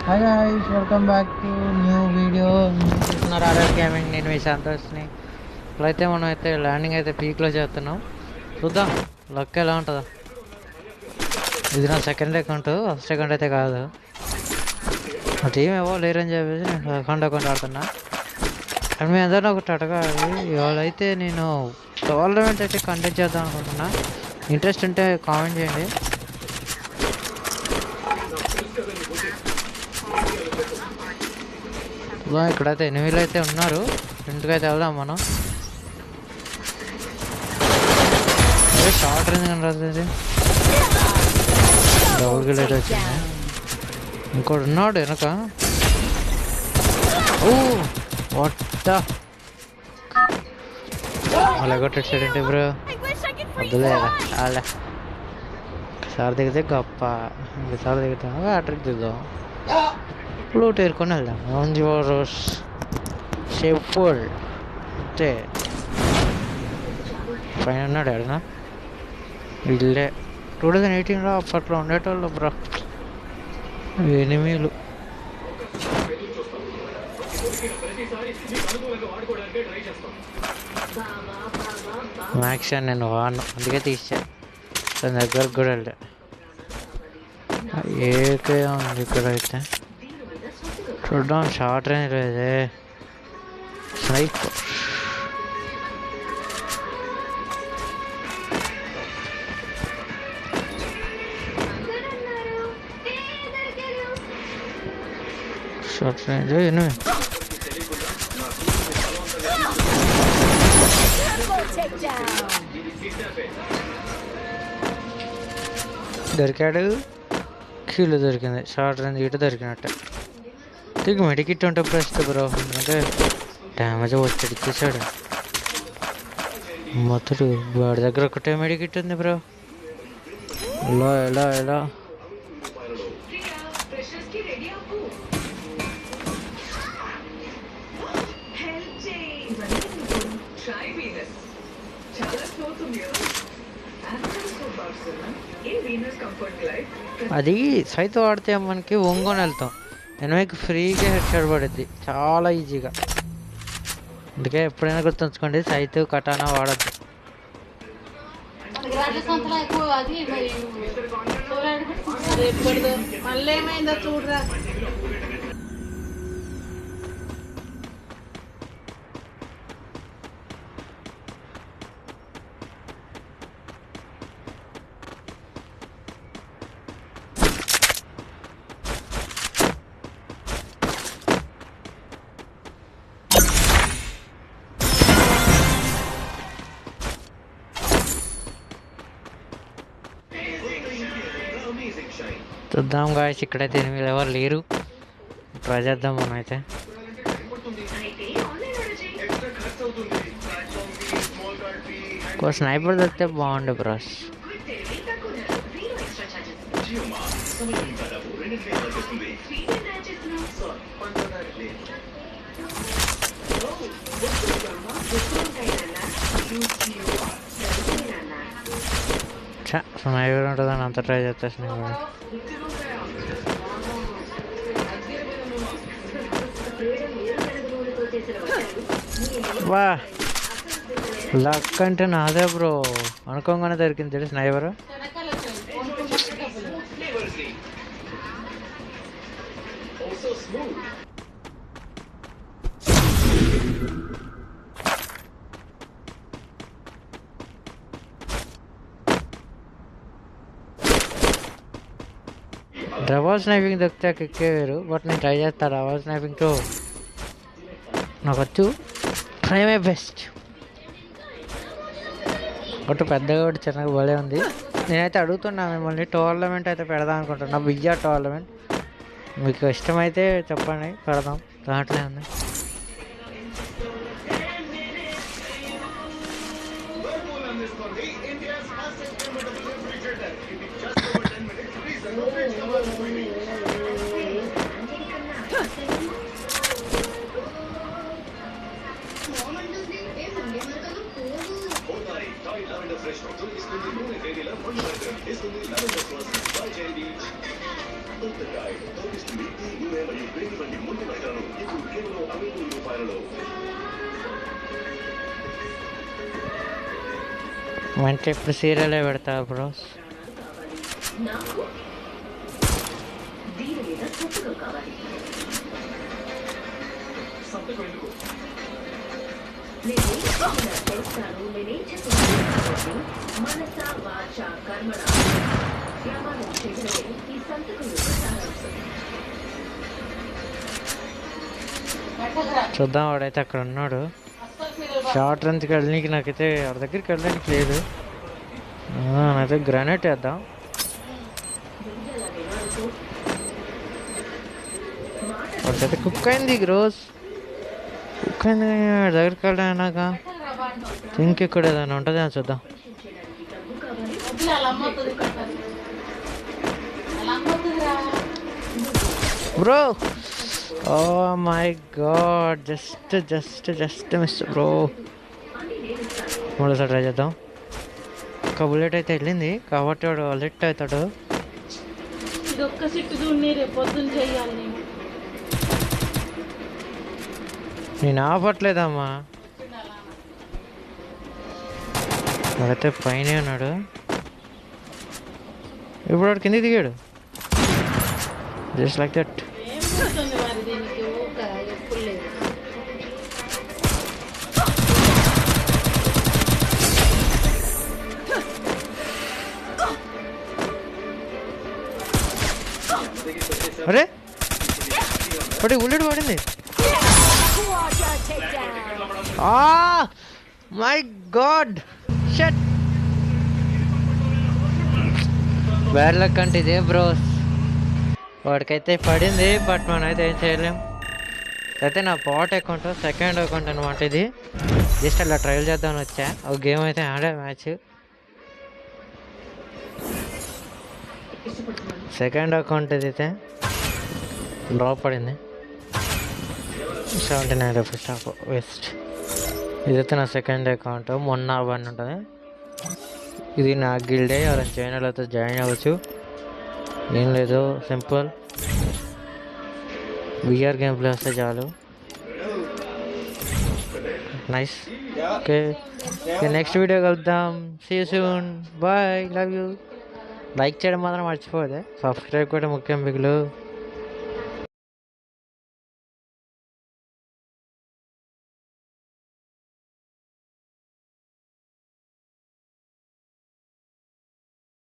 Hi guys, welcome back to new video. చూస్తున్నారు RR gaming. నేను మీ సంతోష్ని. ఇప్పుడైతే మనం అయితే ల్యాండింగ్ అయితే పీక్లో చేస్తున్నాం. చూద్దాం లక్ ఎలా ఉంటుందో. ఇది నా సెకండ్ అకౌంట్, ఫస్ట్ అకౌంట్ అయితే కాదు. ఆ టీం ఏవో లేరని చెప్పేసి నేను అకౌంట్ ఆడుతున్నా. అండ్ మీ అందరినీ ఒకటి అడగాలి, ఇవాళైతే నేను టోర్నమెంట్ అయితే కండక్ట్ చేద్దాం అనుకుంటున్నా. ఇంట్రెస్ట్ ఉంటే కామెంట్ చేయండి. ఇక్కడైతే ఎనిమిదిలు అయితే ఉన్నారు. ఇంటికి అయితే వెళ్దాం మనం. షార్ట్ రేంజ్ కనరాదు, డబుల్ కిల్ అయితే వచ్చింది. ఇంకోటి ఉన్నాడు వెనక. ఓ వాట్ అలా కొట్టేసాడంటే బ్రో. వద్దులే అలా ఒకసారి దిగితే గొప్ప, ఇంకోసారి దిగుతాం అట్రికి దిగుదాం. ఫ్లూట్ ఏరుకొని వెళ్దాం. రోజ్ షెఫోల్ అంతే. పైన ఉన్నాడు అడినా ఇల్లే 2018లో అప్పట్లో ఉండేటోళ్ళు బ్రో ఎనిమిలు. మ్యాక్స్ నేను వాడిను, అందుకే తీసా. తన దగ్గరకు కూడా వెళ్ళా. ఏకే ఉంది ఇక్కడైతే. చూద్దాం, షార్ట్ రేంజ్ లేదే. స్నైపర్ షార్ట్ రేంజ్ ఎనిమిది. దొరికాడు, కీళ్ళు దొరికింది. షార్ట్ రేంజ్ ఇటు దొరికినట్టే. నీకు మెడికిట్ ఉంటే బెస్ట్ బ్రో, ఎందుకంటే డ్యామేజ్ వచ్చి ఇచ్చేసాడు. మొత్తం వాడి దగ్గర ఒకటే మెడికిట్ ఉంది బ్రో. ఎలా ఎలా ఎలా అది సైతో ఆడితే మనకి ఒంగోని వెళ్తాం. ఎనిమిదికి ఫ్రీగా హెడ్ షాట్ పడుద్ది చాలా ఈజీగా. అందుకే ఎప్పుడైనా గుర్తుంచుకోండి, సైతు కటానా వాడద్దు. చూద్దాం గాయస్, ఇక్కడైతే ఎనిమిది ఎవరు లేరు. ట్రై చేద్దాం మనం అయితే. స్నైపర్ దొరికితే బాగుండే బ్రష్. స్నైపర్ ఉంటుందని అంత ట్రై చేస్తా. స్నైపర్ వా లక్ అంటే నాదే బ్రో. అనుకోగానే దొరికింది తెలుసు స్నైపర్. డబల్ స్నైపింగ్ దొరికితే ఎక్కే వేరు, బట్ నేను ట్రై చేస్తాను. డబల్ స్నైపింగ్తో నాకు వచ్చు, ట్రై మై బెస్ట్. ఒకటి పెద్దగా ఒకటి చిన్నగా భలే ఉంది. నేనైతే అడుగుతున్నా మిమ్మల్ని, టోర్నమెంట్ అయితే పెడదాం అనుకుంటున్నా. బియ్యా టోర్నమెంట్ మీకు ఇష్టమైతే చెప్పండి, పెడదాం. దాంట్లో ఉంది. Isn't it? అంటే ఇప్పుడు సీరియలే పెడతా బ్రోస్. చూద్దాం, వాడైతే అక్కడ ఉన్నాడు. షార్ట్ రన్స్కి వెళ్ళడానికి నాకైతే వాడి దగ్గరికి వెళ్ళడానికి లేదు. నాకైతే గ్రానైట్ వేద్దాం. వాడికైతే కుక్ అయింది రోజు, కుక్ అయింది. వాడి దగ్గరికి వెళ్ళడాక థింక్ ఇక్కడ ఏదైనా ఉంటుంది అని చూద్దాం. Bro, oh my god, just miss bro. మూడోసారి ట్రై చేద్దాం. ఒక బుల్లెట్ అయితే వెళ్ళింది కాబట్టి వాడు లెట్ అవుతాడు. నేను ఆపట్లేదమ్మా. వాడైతే పైన ఉన్నాడు. ఇప్పుడు వాడు కిందికి దిగాడు. Just like that. అరే పడి బుల్లెట్ పడింది. My God, shut. Bad luck అంటే ఇదే బ్రోస్. వాడికైతే పడింది, బట్ మనం అయితే ఏం చేయలేం. అయితే నా బాట్ అకౌంట్, సెకండ్ అకౌంట్ అనమాట ఇది. జస్ట్ అలా ట్రయల్ చేద్దామని వచ్చా. ఒక గేమ్ అయితే ఆడే, మ్యాచ్. సెకండ్ అకౌంట్ ఇది అయితే డ్రాప్ పడింది. 79 రూపీస్ స్టాక్ వేస్ట్. ఇదైతే నా సెకండ్ అకౌంట్. మొన్న అవన్నీ ఉంటుంది. ఇది నా గిల్డే. ఎవరైనా ఛానల్ అయితే జాయిన్ అవ్వచ్చు. ఏం లేదు, సింపుల్. విఆర్ గేమ్ ప్లే వస్తే చాలు. నైస్. ఓకే, నెక్స్ట్ వీడియో కలుద్దాం. See you soon. Bye, love you. Like చేయడం మాత్రం మర్చిపోదే. సబ్స్క్రైబ్ కూడా ముఖ్యం మిగులు.